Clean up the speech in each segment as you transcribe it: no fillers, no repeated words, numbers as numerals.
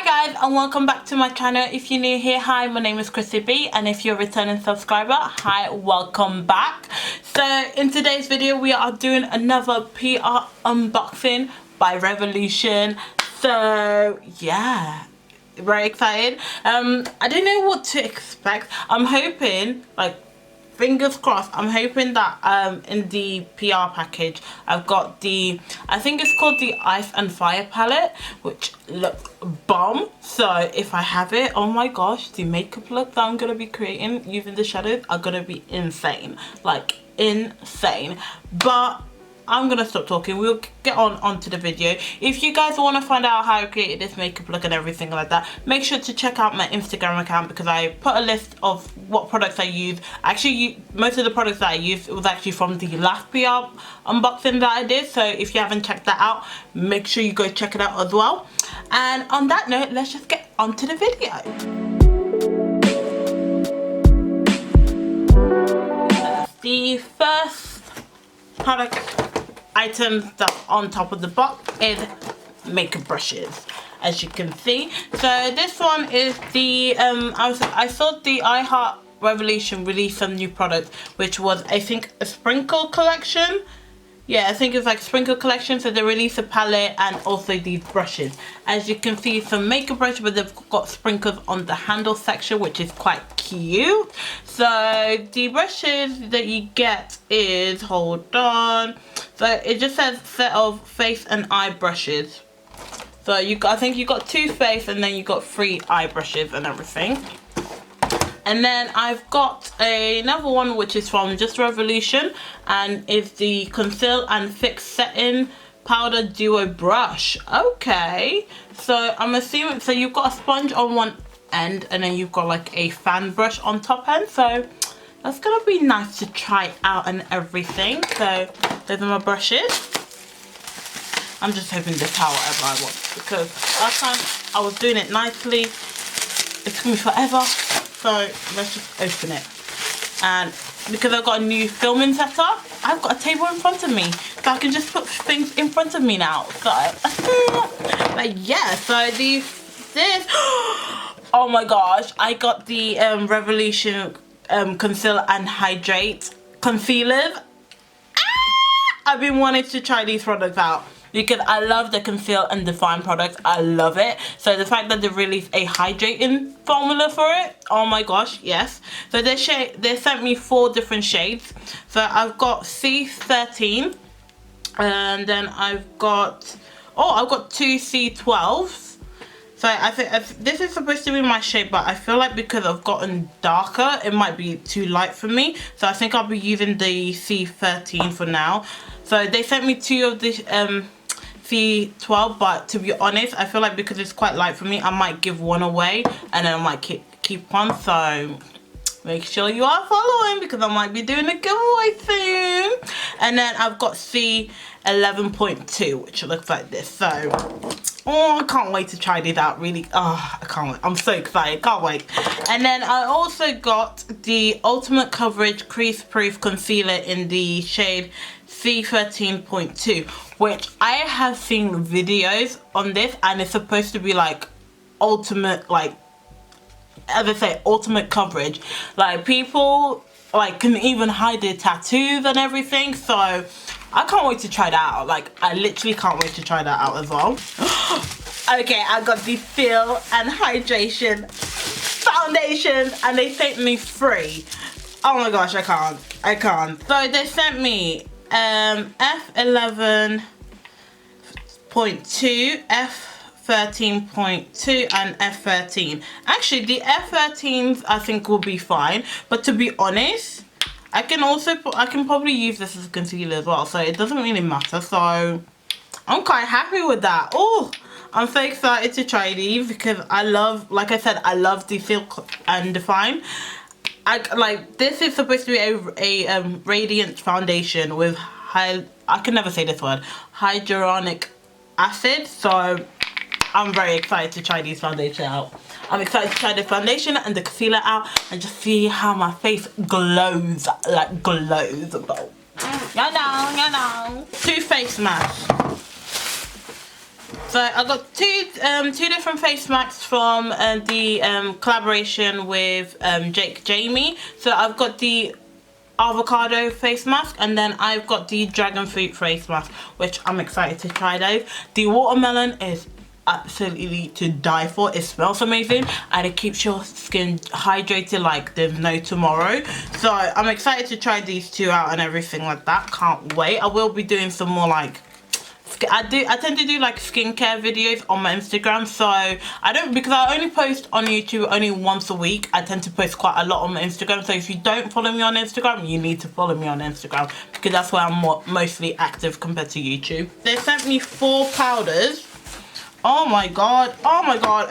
Hi guys, and welcome back to my channel. If you're new here, hi, my name is CrissyBEA, and if you're a returning subscriber, hi, welcome back. So in today's video we are doing another PR unboxing by Revolution. So yeah, very excited. I don't know what to expect. I'm hoping, like, fingers crossed, I'm hoping that in the PR package I've got the, I think it's called the Ice and Fire palette, which looks bomb. So if I have it, oh my gosh, the makeup look that I'm gonna be creating using the shadows are gonna be insane, like insane. But I'm gonna stop talking, we'll get onto the video. If you guys want to find out how I created this makeup look and everything like that, make sure to check out my Instagram account, because I put a list of what products I use. Actually, most of the products that I used was actually from the last PR unboxing that I did, so if you haven't checked that out, make sure you go check it out as well. And on that note, let's just get onto the video. The first product items that's on top of the box is makeup brushes, as you can see. So this one is the I saw the iHeart Revolution release some new products, which was, I think, a sprinkle collection. Yeah, I think it's like sprinkle collection. So they released a palette and also these brushes. As you can see, some makeup brushes, but they've got sprinkles on the handle section, which is quite cute. So the brushes that you get is, hold on, so it just says set of face and eye brushes. So you got, I think you got 2 face and then you got 3 eye brushes and everything. And then I've got another one which is from just Revolution, and it's the Conceal and Fix Setting Powder Duo Brush. Okay, so I'm assuming, so you've got a sponge on one end and then you've got like a fan brush on top end. So that's gonna be nice to try out and everything. So those are my brushes. I'm just hoping this how whatever I want, because last time I was doing it nicely. It took me forever. So let's just open it. And because I've got a new filming setup, I've got a table in front of me, so I can just put things in front of me now. So but yeah, so this oh my gosh, I got the Revolution Conceal and Hydrate concealers. I've been wanting to try these products out, because I love the Conceal and Define products. I love it. So the fact that they released a hydrating formula for it, oh my gosh, yes. So they sent me 4 different shades. So I've got C13, and then I've got 2 C12s. So I think this is supposed to be my shade, but I feel like because I've gotten darker, it might be too light for me. So I think I'll be using the C13 for now. So they sent me 2 of the C12, but to be honest, I feel like because it's quite light for me, I might give one away and then I might keep one. So make sure you are following, because I might be doing a giveaway soon. And then I've got C11.2, which looks like this. So oh, I can't wait to try these out, really. Oh, I can't wait. I'm so excited, can't wait. And then I also got the Ultimate Coverage Crease Proof Concealer in the shade C13.2, which I have seen videos on this, and it's supposed to be like ultimate, like, as I say, ultimate coverage. Like, people like can even hide their tattoos and everything. So I can't wait to try that out. Like, I literally can't wait to try that out as well. Okay, I got the Fill and Hydration foundation, and they sent me 3. Oh my gosh, I can't. So they sent me F11.2, F13.2 and F13. Actually, the F13s I think will be fine, but to be honest, I can probably use this as a concealer as well, so it doesn't really matter. So I'm quite happy with that. Oh, I'm so excited to try these, because I love, like I said, I love the Fill and Define. This is supposed to be a radiant foundation with I can never say this word, hyaluronic acid. So I'm very excited to try these foundation out. I'm excited to try the foundation and the concealer out and just see how my face glows, like glows. You know. 2 face masks. So I got two different face masks from the collaboration with Jake Jamie. So I've got the avocado face mask, and then I've got the dragon fruit face mask, which I'm excited to try those. The watermelon is absolutely to die for. It smells amazing and it keeps your skin hydrated like there's no tomorrow. So I'm excited to try these two out and everything like that. Can't wait. I will be doing some more like I tend to do like skincare videos on my Instagram, so because I only post on YouTube only once a week. I tend to post quite a lot on my Instagram, so if you don't follow me on Instagram, you need to follow me on Instagram, because that's where I'm mostly active compared to YouTube. They sent me 4 powders. Oh my god,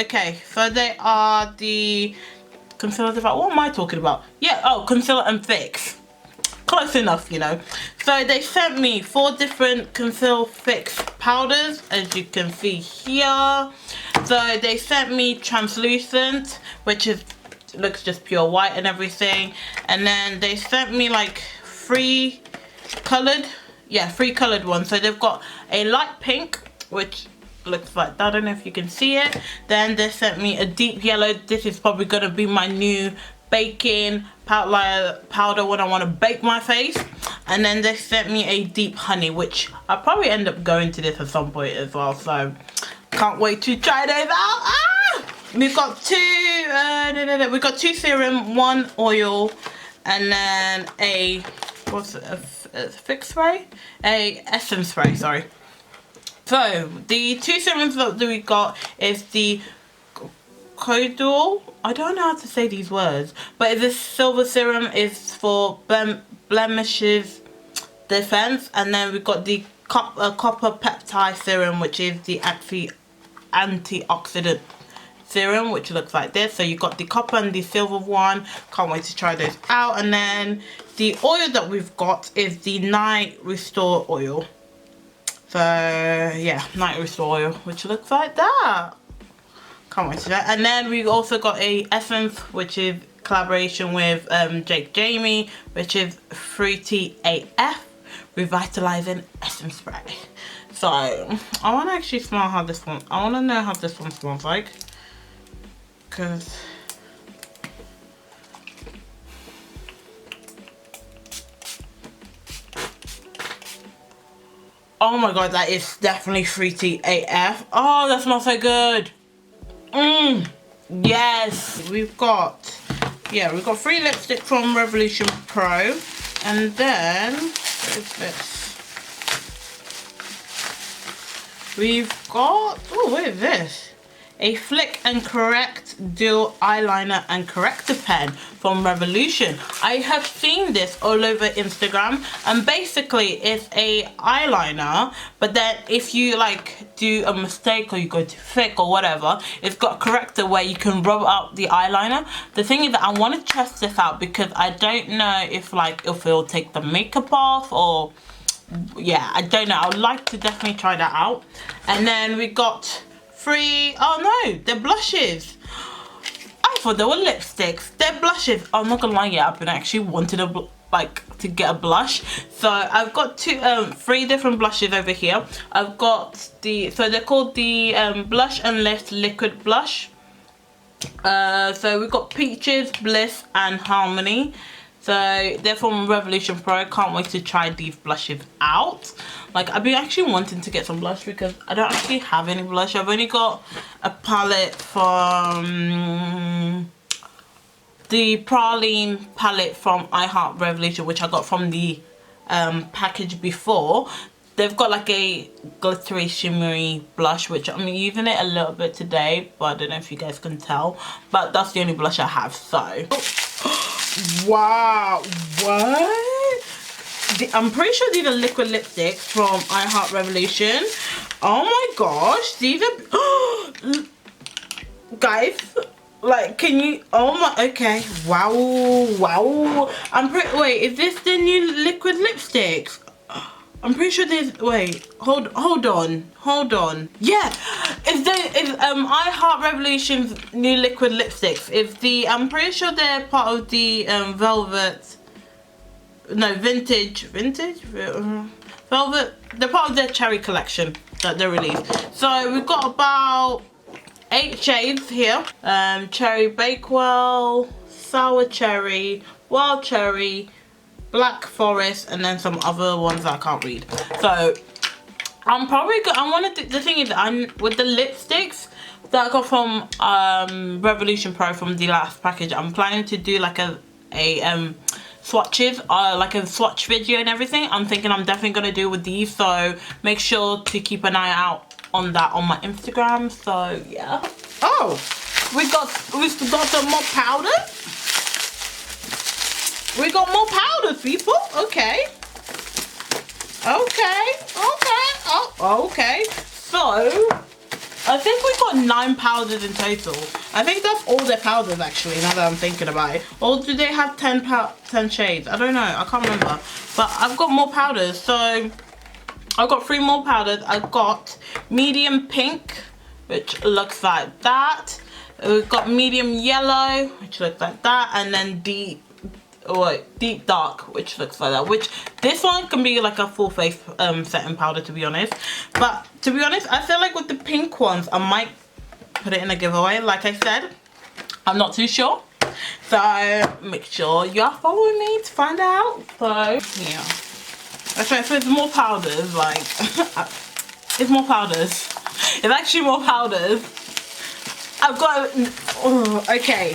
okay, so they are the Conceal and what am I talking about? Yeah, oh, Conceal and Fix. Close enough, you know. So they sent me 4 different Conceal Fix powders, as you can see here. So they sent me translucent, which looks just pure white and everything. And then they sent me like 3 colored ones. So they've got a light pink, which looks like that. I don't know if you can see it. Then they sent me a deep yellow. This is probably gonna be my new baking powder when I want to bake my face. And then they sent me a deep honey, which I'll probably end up going to this at some point as well, so can't wait to try those out. We've got 2 we've got 2 serum, 1 oil, and then a fix spray, a essence spray, sorry. So the 2 serums that we got is the Codal, I don't know how to say these words, but this silver serum is for blemishes defense, and then we've got the copper peptide serum, which is the antioxidant serum, which looks like this. So you've got the copper and the silver one. Can't wait to try those out. And then the oil that we've got is the Night Restore oil. So yeah, Night Restore oil, which looks like that. Can't wait to that. And then we also got a essence, which is collaboration with Jake Jamie, which is Fruity AF Revitalizing Essence Spray. So I want to actually smell how this one, I want to know how this one smells like, because oh my god, that is definitely Fruity AF. Oh, that smells so good. Yes, we've got 3 lipsticks from Revolution Pro, and then what is this? We've got, oh, what is this? A Flick and Correct Dual Eyeliner and Corrector Pen from Revolution. I have seen this all over Instagram, and basically it's a eyeliner, but then if you like do a mistake or you go too thick or whatever, it's got a corrector where you can rub out the eyeliner. The thing is that I want to test this out because I don't know if it'll take the makeup off, or yeah, I don't know. I would like to definitely try that out. And then we got 3, oh no, they're blushes. I thought they were lipsticks. They're blushes. I'm not gonna lie, yeah, I've been actually wanting to get a blush. So I've got 3 different blushes over here. I've got so they're called the Blush and Lift Liquid Blush. So we've got Peaches, Bliss and Harmony. So they're from Revolution Pro. Can't wait to try these blushes out. Like, I've been actually wanting to get some blush because I don't actually have any blush. I've only got a palette from the Praline palette from I Heart Revolution, which I got from the package before. They've got like a glittery shimmery blush, which I'm using it a little bit today, but I don't know if you guys can tell, but that's the only blush I have. So wow, what? I'm pretty sure these are liquid lipsticks from I Heart Revolution. Oh my gosh, these are guys, like, can you, oh my, okay, wow, wait, is this the new liquid lipsticks? I'm pretty sure there's, wait, hold on. Yeah, it's I Heart Revolution's new liquid lipsticks. I'm pretty sure they're part of the vintage Velvet, they're part of their cherry collection that they released. So we've got about 8 shades here. Cherry Bakewell, Sour Cherry, Wild Cherry, Black Forest, and then some other ones that I can't read. So I'm probably I want to do, the thing is, I'm with the lipsticks that I got from Revolution Pro from the last package. I'm planning to do like a swatches, like a swatch video and everything. I'm thinking I'm definitely gonna do with these, so make sure to keep an eye out on that on my Instagram. So yeah. Oh, we've got some more powder. We got more powders, people. Okay. Oh, okay. So I think we got 9 powders in total. I think that's all their powders actually, now that I'm thinking about it. Or do they have 10 shades? I don't know, I can't remember. But I've got more powders, so I've got 3 more powders. I've got medium pink, which looks like that. We've got medium yellow, which looks like that, and then deep dark, which looks like that. Which this one can be like a full face setting powder, to be honest. But to be honest, I feel like with the pink ones, I might put it in a giveaway. Like I said, I'm not too sure. So make sure you are following me to find out. So yeah. Okay, so it's more powders. Like it's more powders. It's actually more powders. I've got okay.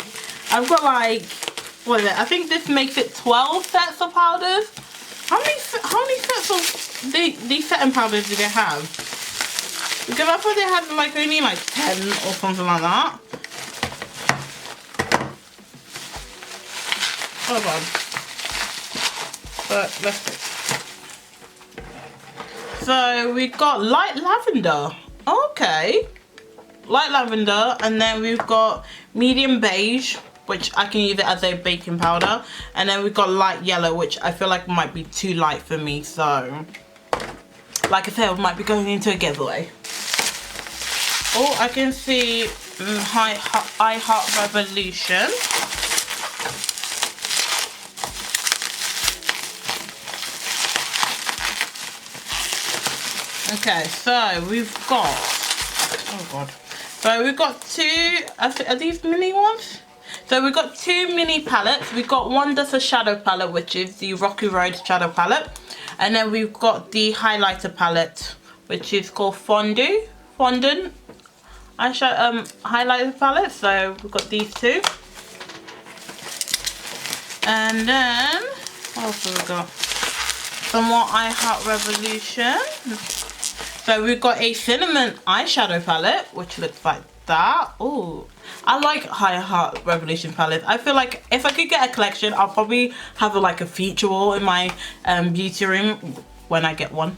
I've got like, what is it? I think this makes it 12 sets of powders. How many sets of these setting powders do they have? Because I thought they had like only like 10 or something like that. Oh god. But let's see. So we got light lavender. Okay. Light lavender, and then we've got medium beige, which I can use it as a baking powder, and then we've got light yellow, which I feel like might be too light for me, so like I said, I might be going into a giveaway. Oh, I can see I Heart Revolution. Okay, so we've got, oh god, so we've got 2, are these mini ones? So we've got 2 mini palettes. We've got one that's a shadow palette, which is the Rocky Road shadow palette, and then we've got the highlighter palette, which is called Fondant eyeshadow highlighter palette. So we've got these 2, and then what else have we got? Some more I Heart Revolution. So we've got a cinnamon eyeshadow palette, which looks like that. Oh, I like I Heart Revolution palettes. I feel like if I could get a collection, I'll probably have like a feature wall in my beauty room when I get one.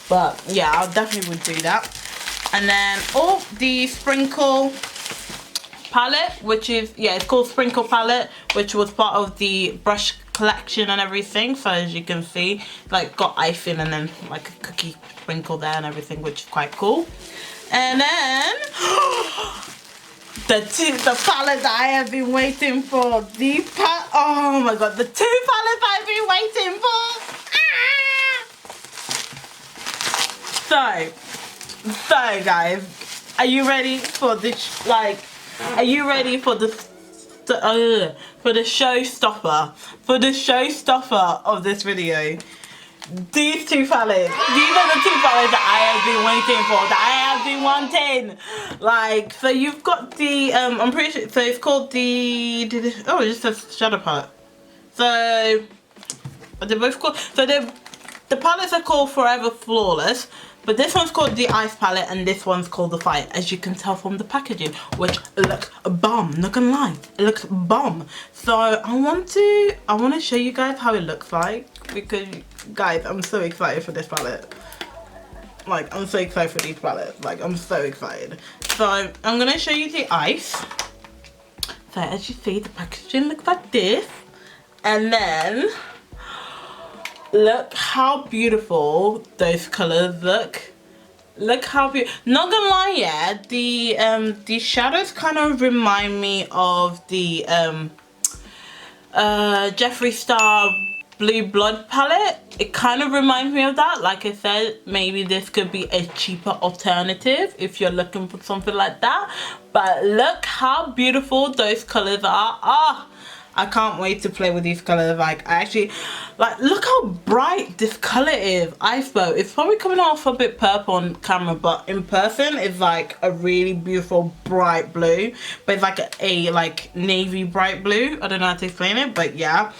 But yeah, I definitely would do that. And then the Sprinkle palette, which is, yeah, it's called Sprinkle palette, which was part of the brush collection and everything. So as you can see, like got icing and then like a cookie sprinkle there and everything, which is quite cool. And then the palette that I have been waiting for. Oh my god, the 2 palettes I've been waiting for. So guys, are you ready for this? Like, are you ready for the showstopper? For the showstopper of this video. These 2 palettes. These are the 2 palettes that I have been waiting for, that I have been wanting. Like, so you've got the I'm pretty sure, so it's called the oh, it just says shadow palette. So they're both called, so the palettes are called Forever Flawless, but this one's called the Ice palette and this one's called the Fire, as you can tell from the packaging, which looks bomb, not gonna lie, it looks bomb. So I want to show you guys how it looks like, because guys, I'm so excited for this palette. Like, I'm so excited for these palettes. Like, I'm so excited. So I'm gonna show you the ice. So as you see, the packaging looks like this, and then look how beautiful those colors look. Look how beautiful. Not gonna lie, yeah, the shadows kind of remind me of the Jeffree Star Blue Blood palette. It kind of reminds me of that. Like I said, maybe this could be a cheaper alternative if you're looking for something like that. But look how beautiful those colors are. Ah, I can't wait to play with these colors. Like, I actually, like, look how bright this color is. Iceberg. It's probably coming off a bit purple on camera, but in person it's like a really beautiful bright blue. But it's like a like navy bright blue. I don't know how to explain it, but yeah.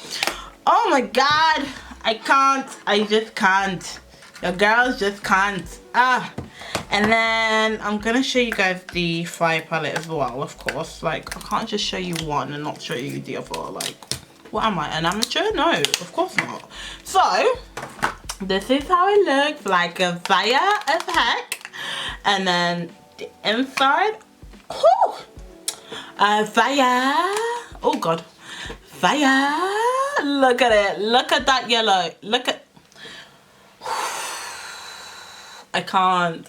Oh my god, I can't. I just can't. Your girls just can't. Ah. And then I'm gonna show you guys the fire palette as well, of course. Like, I can't just show you one and not show you the other. Like, what am I, an amateur? No, of course not. So this is how it looks, like a fire as heck. And then the inside, whew, fire. Oh god, fire. Look at it. Look at that yellow. Look at. I can't.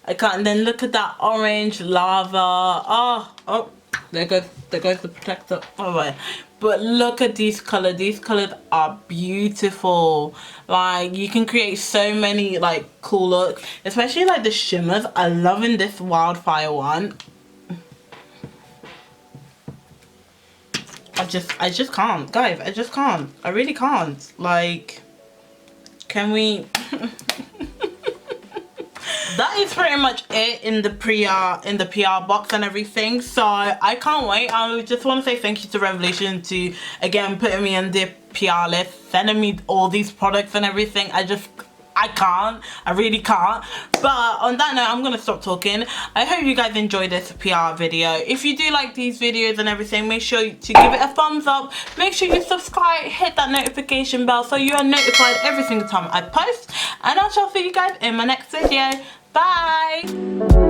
And then look at that orange lava. Oh, there goes the protector. All right, but look at these colors. These colors are beautiful. Like, you can create so many like cool looks, especially like the shimmers. I'm loving this wildfire one. I just can't, guys. I just can't. I really can't. Like, can we? That is pretty much it in the PR box and everything. So I can't wait. I just want to say thank you to Revolution to again putting me on the PR list, sending me all these products and everything. I can't. I really can't. But on that note, I'm going to stop talking. I hope you guys enjoyed this PR video. If you do like these videos and everything, make sure to give it a thumbs up. Make sure you subscribe, hit that notification bell so you are notified every single time I post. And I shall see you guys in my next video. Bye!